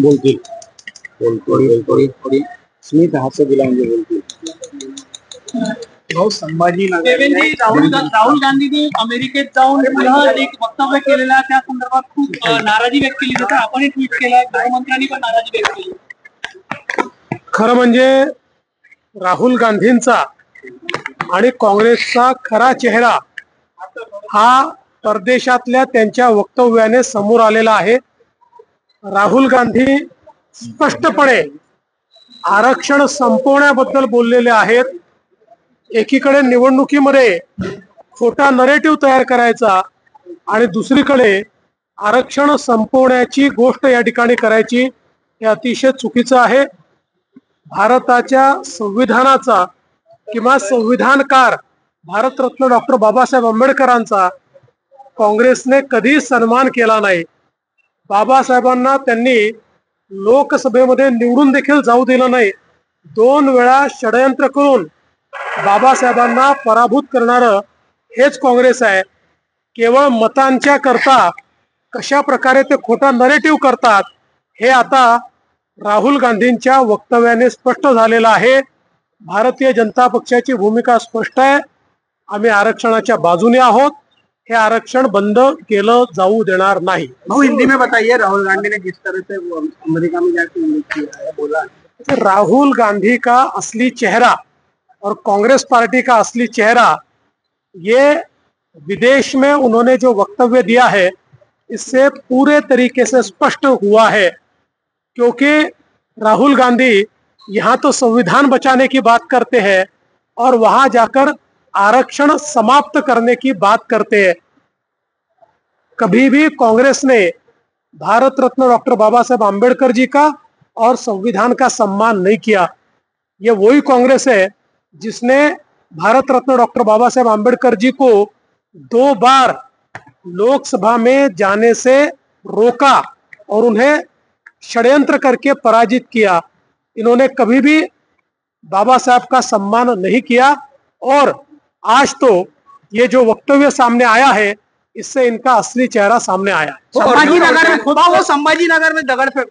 बोलतील थोडी स्मित हास्य दिला म्हणजे बोलतील। देवेंद्रजी, राहुल गांधींनी अमेरिकेत जाऊन पुन्हा एक वक्तव्य केलेलं आहे, त्या संदर्भात खूप नाराजी व्यक्त केली जाते। आपणही ट्विट केलं, गृहमंत्र्यांनी पण नाराजी व्यक्त केली। खरं म्हणजे राहुल गांधींचा आणि काँग्रेसचा खरा चेहरा हा परदेशातल्या त्यांच्या वक्तव्याने समोर आलेला आहे। राहुल गांधी स्पष्टपणे आरक्षण संपवण्याबद्दल बोललेले आहेत। एकीकडे निवडणुकीमध्ये खोटा नरेटिव्ह तयार करायचा आणि दुसरीकडे आरक्षण संपवण्याची गोष्ट या ठिकाणी करायची, हे अतिशय चुकीचं आहे। भारताच्या संविधानाचा किंवा संविधानकार भारतरत्न डॉक्टर बाबासाहेब आंबेडकरांचा काँग्रेसने कधी सन्मान केला नाही। बाबासाहेबांना त्यांनी लोकसभेमध्ये निवडून देखील जाऊ दिलं नाही। 2 वेळा षडयंत्र करून बाबासाहेबांना पराभूत करणारं हेच काँग्रेस आहे। केवळ मतांच्या करता कशा प्रकारे ते खोटा नरेटिव्ह करतात हे आता राहुल गांधींच्या वक्तव्याने स्पष्ट झालेलं आहे। भारतीय जनता पक्षाची भूमिका स्पष्ट आहे, आम्ही आरक्षणाच्या बाजूने आहोत। हे आरक्षण बंद केलं जाऊ देणार नाही। भाऊ, हिंदी में बताइए, राहुल गांधी ने किस तरह से अमेरिका में जाके किया है, बोला है। राहुल गांधी का असली चेहरा और कांग्रेस पार्टी का असली चेहरा, ये विदेश में उन्होंने जो वक्तव्य दिया है इससे पूरे तरीके से स्पष्ट हुआ है। क्योंकि राहुल गांधी यहाँ तो संविधान बचाने की बात करते हैं और वहां जाकर आरक्षण समाप्त करने की बात करते हैं। कभी भी कांग्रेस ने भारत रत्न डॉक्टर बाबा साहेब आंबेडकर जी का और संविधान का सम्मान नहीं किया। ये वही कांग्रेस है जिसने भारत रत्न डॉक्टर बाबा साहेब आंबेडकर जी को 2 बार लोकसभा में जाने से रोका और उन्हें षड्यंत्र करके पराजित किया। इन्होंने कभी भी बाबा साहब का सम्मान नहीं किया और आज तो ये जो वक्तव्य सामने आया है इससे इनका असली चेहरा सामने आया। संभाजीनगर में दगड़ फेंक